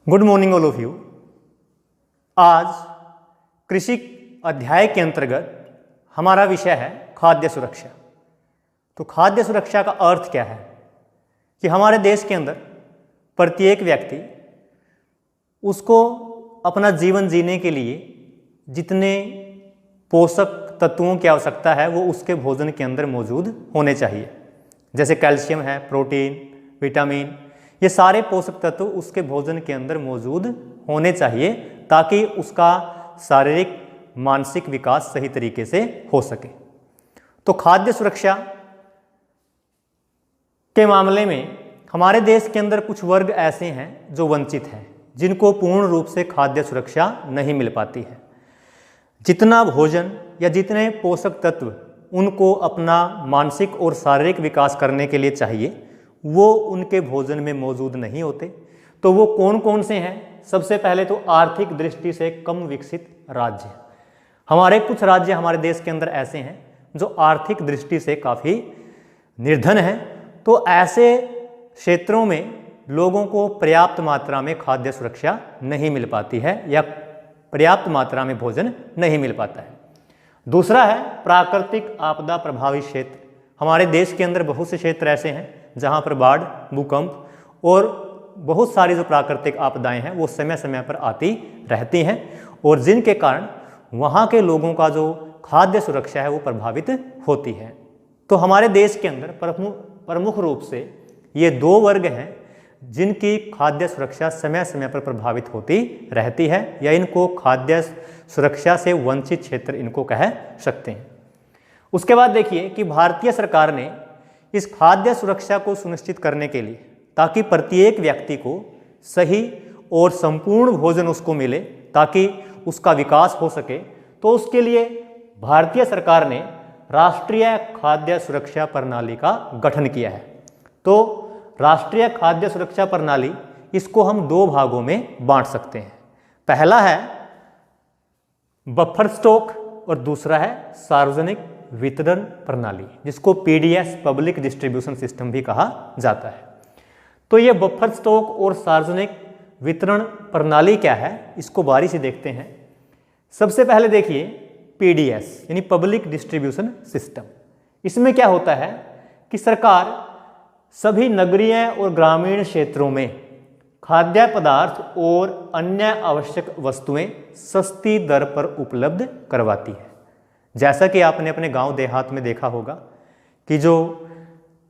Good morning all of you. आज कृषि अध्याय के अंतर्गत हमारा विषय है खाद्य सुरक्षा। तो खाद्य सुरक्षा का अर्थ क्या है कि हमारे देश के अंदर प्रत्येक व्यक्ति उसको अपना जीवन जीने के लिए जितने पोषक तत्वों की आवश्यकता है वो उसके भोजन के अंदर मौजूद होने चाहिए। जैसे कैल्शियम है, प्रोटीन, विटामिन, ये सारे पोषक तत्व उसके भोजन के अंदर मौजूद होने चाहिए ताकि उसका शारीरिक मानसिक विकास सही तरीके से हो सके। तो खाद्य सुरक्षा के मामले में हमारे देश के अंदर कुछ वर्ग ऐसे हैं जो वंचित हैं, जिनको पूर्ण रूप से खाद्य सुरक्षा नहीं मिल पाती है। जितना भोजन या जितने पोषक तत्व उनको अपना मानसिक और शारीरिक विकास करने के लिए चाहिए वो उनके भोजन में मौजूद नहीं होते। तो वो कौन कौन से हैं? सबसे पहले तो आर्थिक दृष्टि से कम विकसित राज्य। हमारे कुछ राज्य हमारे देश के अंदर ऐसे हैं जो आर्थिक दृष्टि से काफ़ी निर्धन हैं। तो ऐसे क्षेत्रों में लोगों को पर्याप्त मात्रा में खाद्य सुरक्षा नहीं मिल पाती है या पर्याप्त मात्रा में भोजन नहीं मिल पाता है। दूसरा है प्राकृतिक आपदा प्रभावित क्षेत्र। हमारे देश के अंदर बहुत से क्षेत्र ऐसे हैं जहाँ पर बाढ़, भूकंप और बहुत सारी जो प्राकृतिक आपदाएं हैं वो समय समय पर आती रहती हैं और जिनके कारण वहाँ के लोगों का जो खाद्य सुरक्षा है वो प्रभावित होती है। तो हमारे देश के अंदर प्रमुख रूप से ये दो वर्ग हैं जिनकी खाद्य सुरक्षा समय समय पर प्रभावित होती रहती है या इनको खाद्य सुरक्षा से वंचित क्षेत्र इनको कह सकते हैं। उसके बाद देखिए कि भारतीय सरकार ने इस खाद्य सुरक्षा को सुनिश्चित करने के लिए ताकि प्रत्येक व्यक्ति को सही और संपूर्ण भोजन उसको मिले ताकि उसका विकास हो सके, तो उसके लिए भारतीय सरकार ने राष्ट्रीय खाद्य सुरक्षा प्रणाली का गठन किया है। तो राष्ट्रीय खाद्य सुरक्षा प्रणाली इसको हम दो भागों में बांट सकते हैं। पहला है बफर स्टॉक और दूसरा है सार्वजनिक वितरण प्रणाली, जिसको पीडीएस पब्लिक डिस्ट्रीब्यूशन सिस्टम भी कहा जाता है। तो ये बफर स्टॉक और सार्वजनिक वितरण प्रणाली क्या है इसको बारी से देखते हैं। सबसे पहले देखिए पीडीएस यानी पब्लिक डिस्ट्रीब्यूशन सिस्टम। इसमें क्या होता है कि सरकार सभी नगरीय और ग्रामीण क्षेत्रों में खाद्य पदार्थ और अन्य आवश्यक वस्तुएं सस्ती दर पर उपलब्ध करवाती है। जैसा कि आपने अपने गांव देहात में देखा होगा कि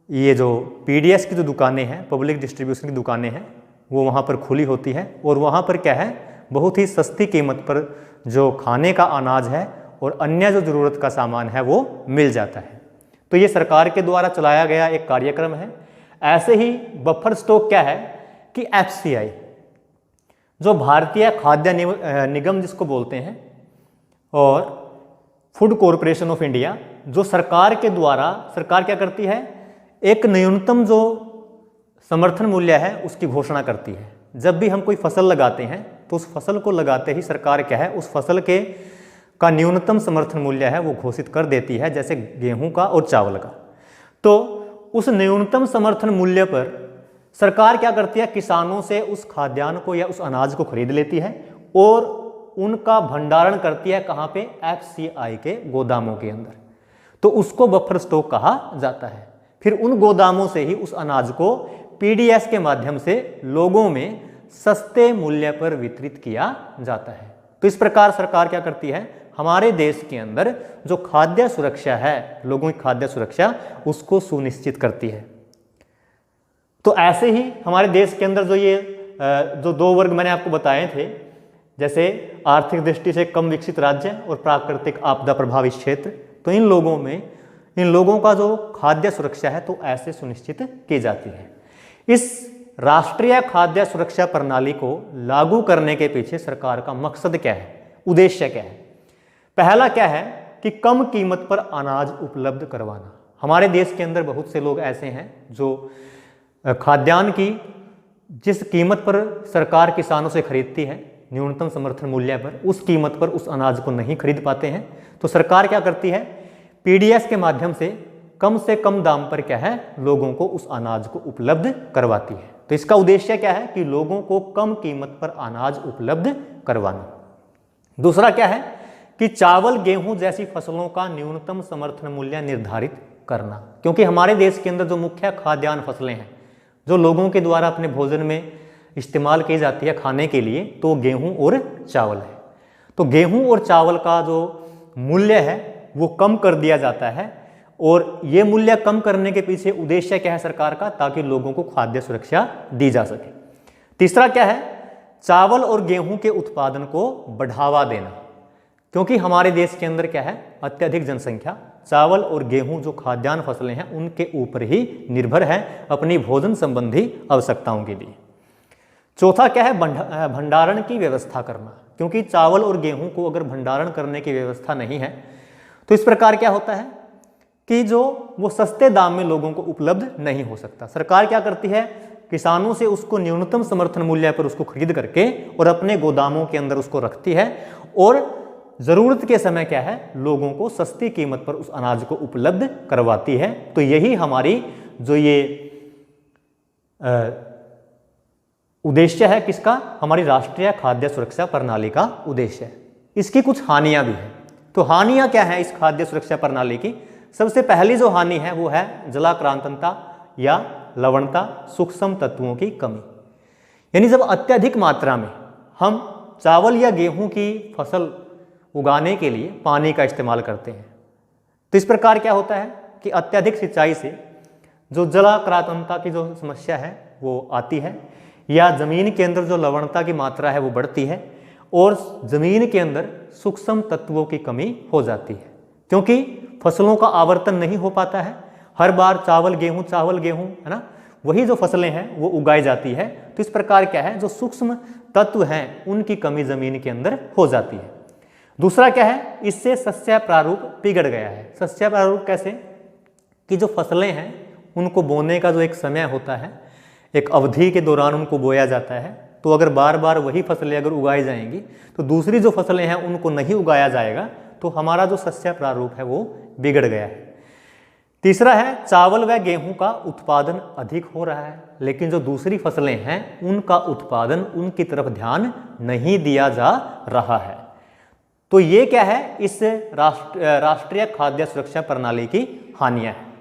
ये जो पीडीएस की जो दुकानें हैं, पब्लिक डिस्ट्रीब्यूशन की दुकानें हैं, वो वहाँ पर खुली होती है और वहाँ पर क्या है बहुत ही सस्ती कीमत पर जो खाने का अनाज है और अन्य जो ज़रूरत का सामान है वो मिल जाता है। तो ये सरकार के द्वारा चलाया गया एक कार्यक्रम है। ऐसे ही बफर स्टॉक क्या है कि एफसीआई जो भारतीय खाद्य निगम जिसको बोलते हैं और फूड कॉरपोरेशन ऑफ इंडिया, जो सरकार के द्वारा सरकार क्या करती है एक न्यूनतम जो समर्थन मूल्य है उसकी घोषणा करती है। जब भी हम कोई फसल लगाते हैं तो उस फसल को लगाते ही सरकार क्या है उस फसल का न्यूनतम समर्थन मूल्य है वो घोषित कर देती है, जैसे गेहूं का और चावल का। तो उस न्यूनतम समर्थन मूल्य पर सरकार क्या करती है किसानों से उस खाद्यान्न को या उस अनाज को खरीद लेती है और उनका भंडारण करती है कहाँ पे? एफसीआई के गोदामों के अंदर। तो उसको बफर स्टॉक कहा जाता है। फिर उन गोदामों से ही उस अनाज को पीडीएस के माध्यम से लोगों में सस्ते मूल्य पर वितरित किया जाता है। तो इस प्रकार सरकार क्या करती है हमारे देश के अंदर जो खाद्य सुरक्षा है, लोगों की खाद्य सुरक्षा उसको सुनिश्चित करती है। तो ऐसे ही हमारे देश के अंदर जो दो वर्ग मैंने आपको बताए थे, जैसे आर्थिक दृष्टि से कम विकसित राज्य और प्राकृतिक आपदा प्रभावित क्षेत्र, तो इन लोगों का जो खाद्य सुरक्षा है तो ऐसे सुनिश्चित की जाती है। इस राष्ट्रीय खाद्य सुरक्षा प्रणाली को लागू करने के पीछे सरकार का मकसद क्या है, उद्देश्य क्या है? पहला क्या है कि कम कीमत पर अनाज उपलब्ध करवाना। हमारे देश के अंदर बहुत से लोग ऐसे हैं जो खाद्यान्न की जिस कीमत पर सरकार किसानों से खरीदती है न्यूनतम समर्थन मूल्य पर, उस कीमत पर उस अनाज को नहीं खरीद पाते हैं। तो सरकार क्या करती है पीडीएस के माध्यम से कम दाम पर क्या है लोगों को उस अनाज को उपलब्ध करवाती है। तो इसका उद्देश्य क्या है कि लोगों को कम कीमत पर अनाज उपलब्ध करवाना। दूसरा क्या है कि चावल गेहूं जैसी फसलों का न्यूनतम समर्थन मूल्य निर्धारित करना, क्योंकि हमारे देश के अंदर जो मुख्य खाद्यान्न फसलें हैं जो लोगों के द्वारा अपने भोजन में इस्तेमाल की जाती है खाने के लिए, तो गेहूं और चावल है। तो गेहूं और चावल का जो मूल्य है वो कम कर दिया जाता है, और ये मूल्य कम करने के पीछे उद्देश्य क्या है सरकार का, ताकि लोगों को खाद्य सुरक्षा दी जा सके। तीसरा क्या है, चावल और गेहूं के उत्पादन को बढ़ावा देना, क्योंकि हमारे देश के अंदर क्या है, अत्यधिक जनसंख्या चावल और गेहूं जो खाद्यान्न फसलें हैं उनके ऊपर ही निर्भर है अपनी भोजन संबंधी आवश्यकताओं के लिए। चौथा क्या है, भंडारण की व्यवस्था करना, क्योंकि चावल और गेहूं को अगर भंडारण करने की व्यवस्था नहीं है तो इस प्रकार क्या होता है कि जो वो सस्ते दाम में लोगों को उपलब्ध नहीं हो सकता। सरकार क्या करती है, किसानों से उसको न्यूनतम समर्थन मूल्य पर उसको खरीद करके और अपने गोदामों के अंदर उसको रखती है, और ज़रूरत के समय क्या है, लोगों को सस्ती कीमत पर उस अनाज को उपलब्ध करवाती है। तो यही हमारी जो ये उद्देश्य है किसका, हमारी राष्ट्रीय खाद्य सुरक्षा प्रणाली का उद्देश्य है। इसकी कुछ हानियां भी हैं। तो हानियां क्या है इस खाद्य सुरक्षा प्रणाली की, सबसे पहली जो हानि है वो है जलाक्रांतता या लवणता, सूक्ष्म तत्वों की कमी। यानी जब अत्यधिक मात्रा में हम चावल या गेहूं की फसल उगाने के लिए पानी का इस्तेमाल करते हैं, तो इस प्रकार क्या होता है कि अत्यधिक सिंचाई से जो जलाक्रांतता की जो समस्या है वो आती है, या ज़मीन के अंदर जो लवणता की मात्रा है वो बढ़ती है, और ज़मीन के अंदर सूक्ष्म तत्वों की कमी हो जाती है, क्योंकि फसलों का आवर्तन नहीं हो पाता है। हर बार चावल गेहूं है ना, वही जो फसलें हैं वो उगाई जाती है। तो इस प्रकार क्या है, जो सूक्ष्म तत्व हैं उनकी कमी ज़मीन के अंदर हो जाती है। दूसरा क्या है, इससे सस्या प्रारूप बिगड़ गया है। सस्या प्रारूप कैसे, कि जो फसलें हैं उनको बोने का जो एक समय होता है, एक अवधि के दौरान उनको बोया जाता है, तो अगर बार बार वही फसलें अगर उगाई जाएंगी तो दूसरी जो फसलें हैं उनको नहीं उगाया जाएगा, तो हमारा जो सस्या प्रारूप है वो बिगड़ गया है। तीसरा है, चावल व गेहूं का उत्पादन अधिक हो रहा है, लेकिन जो दूसरी फसलें हैं उनका उत्पादन, उनकी तरफ ध्यान नहीं दिया जा रहा है। तो ये क्या है, इस राष्ट्रीय खाद्य सुरक्षा प्रणाली की हानियां हैं।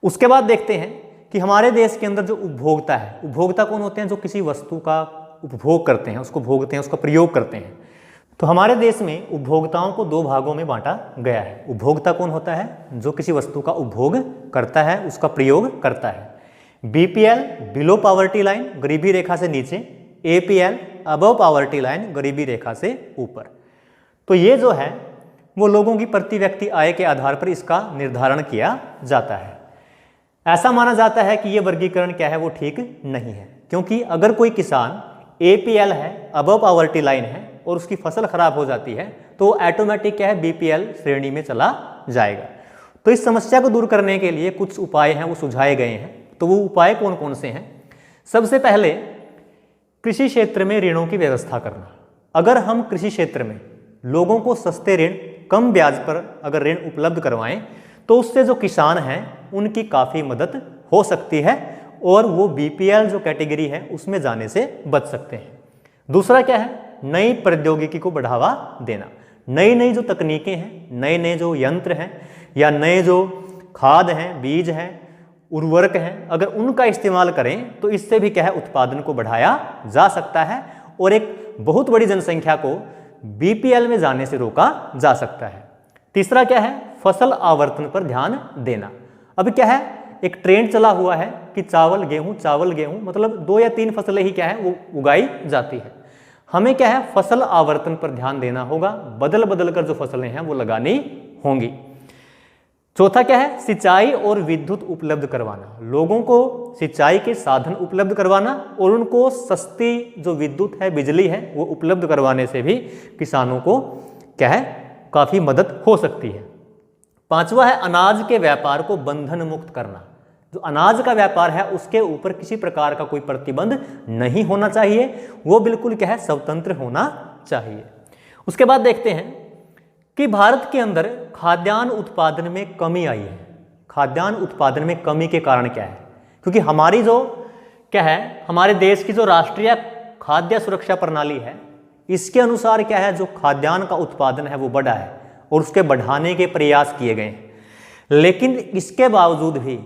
उसके बाद देखते हैं कि हमारे देश के अंदर जो उपभोक्ता है, उपभोक्ता कौन होते हैं, जो किसी वस्तु का उपभोग करते हैं, उसको भोगते हैं, उसका प्रयोग करते हैं। तो हमारे देश में उपभोक्ताओं को दो भागों में बांटा गया है। उपभोक्ता कौन होता है, जो किसी वस्तु का उपभोग करता है, उसका प्रयोग करता है। बीपीएल बिलो पॉवर्टी लाइन, गरीबी रेखा से नीचे, एपीएल अबव पॉवर्टी लाइन, गरीबी रेखा से ऊपर। तो ये जो है वो लोगों की प्रति व्यक्ति आय के आधार पर इसका निर्धारण किया जाता है। ऐसा माना जाता है कि ये वर्गीकरण क्या है, वो ठीक नहीं है, क्योंकि अगर कोई किसान एपीएल है, अबव पॉवर्टी लाइन है, और उसकी फसल खराब हो जाती है तो ऑटोमेटिक क्या है, बीपीएल श्रेणी में चला जाएगा। तो इस समस्या को दूर करने के लिए कुछ उपाय हैं वो सुझाए गए हैं। तो वो उपाय कौन कौन से हैं? सबसे पहले कृषि क्षेत्र में ऋणों की व्यवस्था करना। अगर हम कृषि क्षेत्र में लोगों को सस्ते ऋण, कम ब्याज पर अगर ऋण उपलब्ध करवाएं तो उससे जो किसान हैं उनकी काफ़ी मदद हो सकती है, और वो बीपीएल जो कैटेगरी है उसमें जाने से बच सकते हैं। दूसरा क्या है, नई प्रौद्योगिकी को बढ़ावा देना। नई नई जो तकनीकें हैं, नए नए जो यंत्र हैं, या नए जो खाद हैं, बीज हैं, उर्वरक हैं, अगर उनका इस्तेमाल करें तो इससे भी क्या है, उत्पादन को बढ़ाया जा सकता है, और एक बहुत बड़ी जनसंख्या को बीपीएल में जाने से रोका जा सकता है। तीसरा क्या है, फसल आवर्तन पर ध्यान देना। अब क्या है, एक ट्रेंड चला हुआ है कि चावल गेहूं, मतलब 2 या 3 फसलें ही क्या है वो उगाई जाती है। हमें क्या है, फसल आवर्तन पर ध्यान देना होगा, बदल बदल कर जो फसलें हैं वो लगानी होंगी। चौथा क्या है, सिंचाई और विद्युत उपलब्ध करवाना। लोगों को सिंचाई के साधन उपलब्ध करवाना, और उनको सस्ती जो विद्युत है, बिजली है, वो उपलब्ध करवाने से भी किसानों को क्या है, काफ़ी मदद हो सकती है। पांचवा है, अनाज के व्यापार को बंधन मुक्त करना। जो अनाज का व्यापार है उसके ऊपर किसी प्रकार का कोई प्रतिबंध नहीं होना चाहिए, वो बिल्कुल क्या है, स्वतंत्र होना चाहिए। उसके बाद देखते हैं कि भारत के अंदर खाद्यान्न उत्पादन में कमी आई है। खाद्यान्न उत्पादन में कमी के कारण क्या है, क्योंकि हमारी जो क्या है, हमारे देश की जो राष्ट्रीय खाद्य सुरक्षा प्रणाली है, इसके अनुसार क्या है, जो खाद्यान्न का उत्पादन है वो बढ़ा है और उसके बढ़ाने के प्रयास किए गए हैं। लेकिन इसके बावजूद भी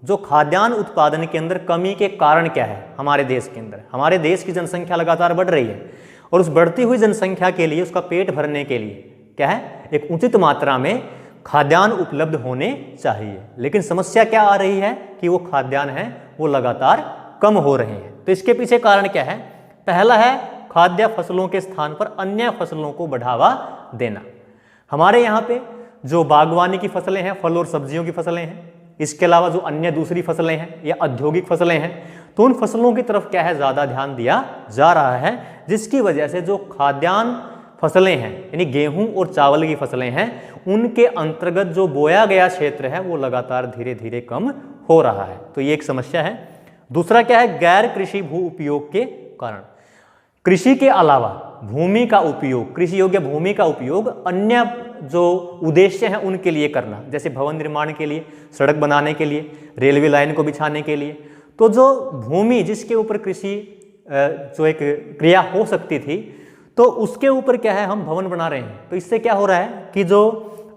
जो खाद्यान्न उत्पादन के अंदर कमी के कारण क्या है, हमारे देश के अंदर हमारे देश की जनसंख्या लगातार बढ़ रही है और उस बढ़ती हुई जनसंख्या के लिए, उसका पेट भरने के लिए क्या है, एक उचित मात्रा में खाद्यान्न उपलब्ध होने चाहिए। लेकिन समस्या क्या आ रही है कि वो खाद्यान्न है वो लगातार कम हो रहे हैं। तो इसके पीछे कारण क्या है, पहला है खाद्य फसलों के स्थान पर अन्य फसलों को बढ़ावा देना। हमारे यहाँ पे जो बागवानी की फसलें हैं, फल और सब्जियों की फसलें हैं, इसके अलावा जो अन्य दूसरी फसलें हैं या औद्योगिक फसलें हैं, तो उन फसलों की तरफ क्या है, ज़्यादा ध्यान दिया जा रहा है, जिसकी वजह से जो खाद्यान्न फसलें हैं यानी गेहूं और चावल की फसलें हैं, उनके अंतर्गत जो बोया गया क्षेत्र है वो लगातार धीरे धीरे कम हो रहा है। तो ये एक समस्या है। दूसरा क्या है, गैर कृषि भू उपयोग के कारण, कृषि के अलावा भूमि का उपयोग, कृषि योग्य भूमि का उपयोग अन्य जो उद्देश्य हैं उनके लिए करना, जैसे भवन निर्माण के लिए, सड़क बनाने के लिए, रेलवे लाइन को बिछाने के लिए। तो जो भूमि जिसके ऊपर कृषि जो एक क्रिया हो सकती थी, तो उसके ऊपर क्या है, हम भवन बना रहे हैं। तो इससे क्या हो रहा है कि जो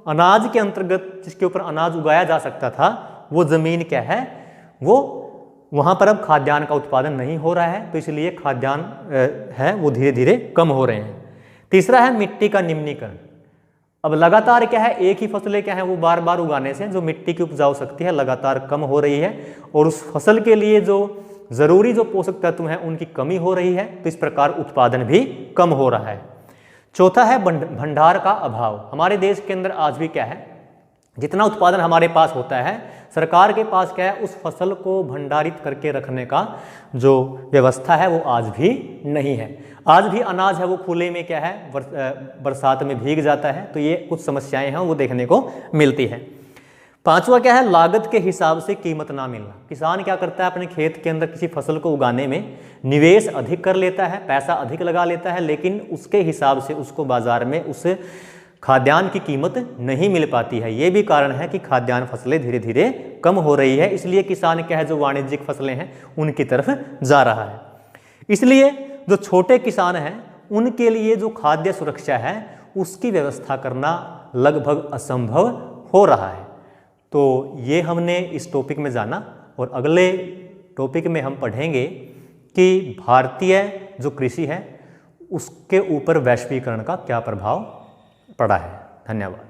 अनाज के अंतर्गत जिसके ऊपर अनाज उगाया जा सकता था, वो जमीन क्या है, वो वहाँ पर अब खाद्यान्न का उत्पादन नहीं हो रहा है, तो इसलिए खाद्यान्न है वो धीरे धीरे कम हो रहे हैं। तीसरा है मिट्टी का निम्नीकरण। अब लगातार क्या है, एक ही फसलें क्या है वो बार बार उगाने से जो मिट्टी की उपजाऊ शक्ति है लगातार कम हो रही है और उस फसल के लिए जो जरूरी जो पोषक तत्व हैं उनकी कमी हो रही है, तो इस प्रकार उत्पादन भी कम हो रहा है। चौथा है भंडार का अभाव। हमारे देश के अंदर आज भी क्या है, जितना उत्पादन हमारे पास होता है, सरकार के पास क्या है, उस फसल को भंडारित करके रखने का जो व्यवस्था है वो आज भी नहीं है। आज भी अनाज है वो खुले में क्या है, बरसात में भीग जाता है। तो ये कुछ समस्याएं हैं वो देखने को मिलती है। पांचवा क्या है, लागत के हिसाब से कीमत ना मिलना। किसान क्या करता है, अपने खेत के अंदर किसी फसल को उगाने में निवेश अधिक कर लेता है, पैसा अधिक लगा लेता है, लेकिन उसके हिसाब से उसको बाजार में उस खाद्यान्न की कीमत नहीं मिल पाती है। ये भी कारण है कि खाद्यान्न फसलें धीरे धीरे कम हो रही है, इसलिए किसान क्या है, जो वाणिज्यिक फसलें हैं उनकी तरफ जा रहा है। इसलिए जो छोटे किसान हैं उनके लिए जो खाद्य सुरक्षा है उसकी व्यवस्था करना लगभग असंभव हो रहा है। तो ये हमने इस टॉपिक में जाना और अगले टॉपिक में हम पढ़ेंगे कि भारतीय जो कृषि है उसके ऊपर वैश्वीकरण का क्या प्रभाव पड़ा है। धन्यवाद।